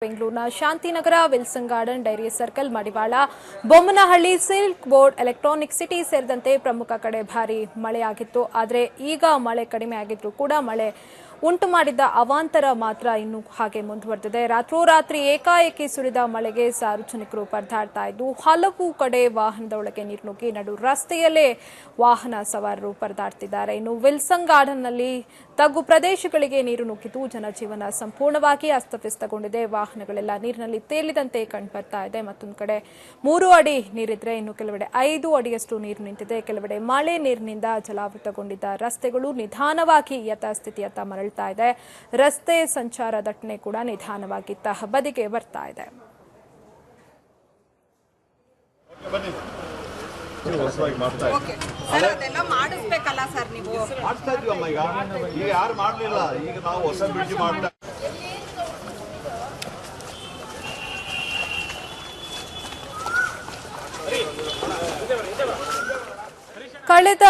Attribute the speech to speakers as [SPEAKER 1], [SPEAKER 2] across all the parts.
[SPEAKER 1] ಬೆಂಗಳೂರಿನ Shantinagar, Wilson garden, dairy circle, Madiwala, Bommanahalli, silk board, electronic city ಸೇರಿದಂತೆ ಪ್ರಮುಖ ಕಡೆ ಭಾರೀ ಮಳೆಯಾಗಿತ್ತು. ಆದರೆ ಈಗ ಮಳೆ ಕಡಿಮೆ ಆಗಿದ್ರೂ ಕೂಡ ಮಳೆ ಉಂಟು ಮಾಡಿದ್ದ ಅವಾಂತರ ಮಾತ್ರ ಇನ್ನೂ ಹಾಗೆ ಮುಂದುವರೆದಿದೆ. ರಾತ್ರೋರಾತ್ರಿ ಏಕಾಏಕಿ ಸುರಿದ ಮಳೆಗೆ ಸಾರ್ವಜನಿಕರು ಪರದಾಡ್ತಾ ಇದ್ದು, ಹಲವು ಕಡೆ ವಾಹನದ ಒಳಗೆ ನೀರು ನುಗ್ಗಿ ನಡು ರಸ್ತೆಯಲ್ಲೇ ವಾಹನ ಸವಾರರು ಪರದಾಡ್ತಿದ್ದಾರೆ. ಇನ್ನು ವಿಲ್ಸನ್ ಗಾರ್ಡನ್ನಲ್ಲಿ ತಗ್ಗು ಪ್ರದೇಶಗಳಿಗೆ ನೀರು ನುಗ್ಗಿದ್ದು ಜನಜೀವನ ಸಂಪೂರ್ಣವಾಗಿ ಅಸ್ತವ್ಯಸ್ತಗೊಂಡಿದೆ. ವಾಹನಗಳೆಲ್ಲ ನೀರಿನಲ್ಲಿ ತೇಲಿದಂತೆ ಕಂಡುಬರ್ತಾ ಇದೆ. ಮತ್ತೊಂದು ಕಡೆ 3 ಅಡಿ ನೀರಿದ್ರೆ ಇನ್ನು ಕೆಲವೆಡೆ 5 ಅಡಿಯಷ್ಟು ನೀರು ನಿಂತಿದೆ. ಕೆಲವೆಡೆ ಮಳೆ ನೀರಿನಿಂದ ಜಲಾವೃತಗೊಂಡಿದ್ದ ರಸ್ತೆಗಳು ನಿಧಾನವಾಗಿ ಯಥಾಸ್ಥಿತಿಯತ್ತ ಮರಳ್ತಾ ಇದೆ. ರಸ್ತೆ ಸಂಚಾರ ದಟ್ಟಣೆ ಕೂಡ ನಿಧಾನವಾಗಿ ತಹಬದಿಗೆ ಬರ್ತಾ ಇದೆ.
[SPEAKER 2] ಅದೆಲ್ಲ ಮಾಡಿಸ್ಬೇಕಲ್ಲ ಸರ್, ನೀವು
[SPEAKER 3] ಮಾಡ್ತಾ ಇದೀವಿ ಅಮ್ಮ. ಈಗ ಯಾರು ಮಾಡಲಿಲ್ಲ, ಈಗ ನಾವು ಹೊಸ ಬ್ರಿಡ್ಜ್ ಮಾಡ್ತಾ
[SPEAKER 1] ಕಳೆದ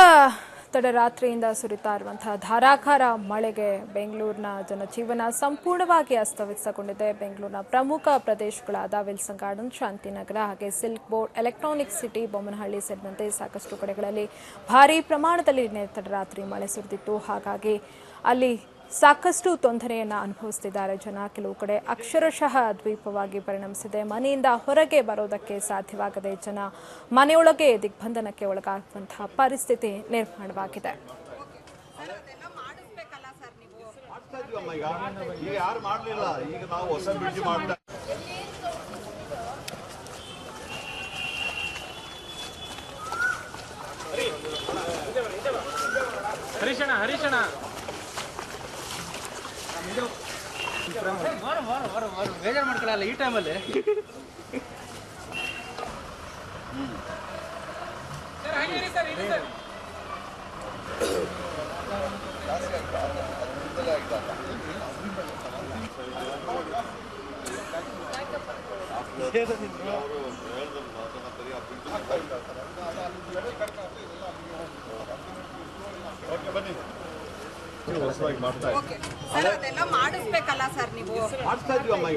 [SPEAKER 1] ತಡರಾತ್ರಿಯಿಂದ ಸುರಿತಾ ಇರುವಂತಹ ಧಾರಾಕಾರ ಮಳೆಗೆ ಬೆಂಗಳೂರಿನ ಜನಜೀವನ ಸಂಪೂರ್ಣವಾಗಿ ಅಸ್ತವ್ಯಸ್ತಗೊಂಡಿದೆ. ಬೆಂಗಳೂರಿನ ಪ್ರಮುಖ ಪ್ರದೇಶಗಳಾದ ವಿಲ್ಸನ್ ಗಾರ್ಡನ್, ಶಾಂತಿನಗರ, ಹಾಗೆ silk board, electronic city, Bommanahalli ಸೇರಿದಂತೆ ಸಾಕಷ್ಟು ಕಡೆಗಳಲ್ಲಿ ಭಾರೀ ಪ್ರಮಾಣದಲ್ಲಿ ತಡರಾತ್ರಿ ಮಳೆ ಸುರಿದಿತ್ತು. ಹಾಗಾಗಿ ಅಲ್ಲಿ ಸಾಕಷ್ಟು ತೊಂದರೆಯನ್ನು ಅನುಭವಿಸುತ್ತಿದ್ದಾರೆ ಜನ. ಕೆಲವು ಕಡೆ ಅಕ್ಷರಶಃ ದ್ವೀಪವಾಗಿ ಪರಿಣಮಿಸಿದೆ. ಮನೆಯಿಂದ ಹೊರಗೆ ಬರೋದಕ್ಕೆ ಸಾಧ್ಯವಾಗದೆ ಜನ ಮನೆಯೊಳಗೆ ದಿಗ್ಬಂಧನಕ್ಕೆ ಒಳಗಾಗುವಂತಹ ಪರಿಸ್ಥಿತಿ ನಿರ್ಮಾಣವಾಗಿದೆ.
[SPEAKER 3] ಮಾಡ್ತಾ ಇದೀವಿ ಅಮ್ಮ. ಈಗ ಯಾರು ಮಾಡಲಿಲ್ಲ, ಈಗ ನಾವು ಹೊಸ ಬ್ರಿಡ್ಜ್ ಮಾಡ್ತಾ
[SPEAKER 4] ಹರೀಶಣ್ಣ ಬೇಜಾರು ಮಾಡ್ಕೊಳ್ಳಲ್ಲ ಈ ಟೈಮಲ್ಲಿ.
[SPEAKER 2] ಅದೆಲ್ಲ ಮಾಡಿಸ್ಬೇಕಲ್ಲ ಸರ್, ನೀವು
[SPEAKER 3] ಮಾಡ್ತಾ ಇದೀವಿ ಅಮ್ಮ.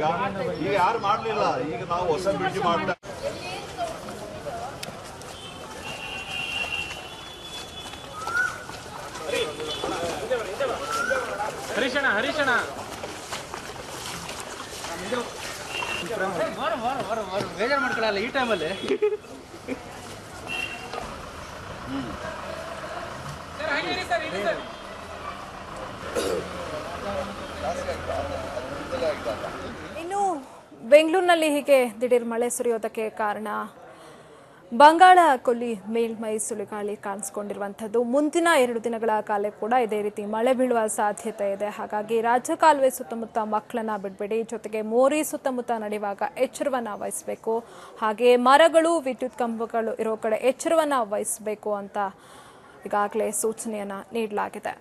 [SPEAKER 3] ಈಗ ಯಾರು ಮಾಡಲಿಲ್ಲ, ಈಗ ನಾವು ಹೊಸ ಬ್ರಿಡ್ಜ್ ಮಾಡ್ತಾ
[SPEAKER 4] ಹರೀಶಣ್ಣ ಬೇಜಾರು ಮಾಡ್ಕೊಳ್ಳಲ್ಲ ಈ ಟೈಮಲ್ಲಿ.
[SPEAKER 1] ಇನ್ನು ಬೆಂಗಳೂರಿನಲ್ಲಿ ಹೀಗೆ ದಿಢೀರ್ ಮಳೆ ಸುರಿಯೋದಕ್ಕೆ ಕಾರಣ ಬಂಗಾಳ ಕೊಲ್ಲಿ ಮೇಲ್ಮೈ ಸುಳಿಗಾಳಿ ಕಾಣಿಸಿಕೊಂಡಿರುವಂಥದ್ದು. ಮುಂದಿನ 2 ದಿನಗಳ ಕಾಲ ಕೂಡ ಇದೇ ರೀತಿ ಮಳೆ ಬೀಳುವ ಸಾಧ್ಯತೆ ಇದೆ. ಹಾಗಾಗಿ ರಾಜಕಾಲುವೆ ಸುತ್ತಮುತ್ತ ಮಕ್ಕಳನ್ನ ಬಿಡಬೇಡಿ. ಜೊತೆಗೆ ಮೋರಿ ಸುತ್ತಮುತ್ತ ನಡೆಯುವಾಗ ಎಚ್ಚರವನ್ನು ವಹಿಸಬೇಕು. ಹಾಗೆ ಮರಗಳು, ವಿದ್ಯುತ್ ಕಂಬಗಳು ಇರೋ ಕಡೆ ಎಚ್ಚರವನ್ನು ವಹಿಸಬೇಕು ಅಂತ ಈಗಾಗಲೇ ಸೂಚನೆಯನ್ನು ನೀಡಲಾಗಿದೆ.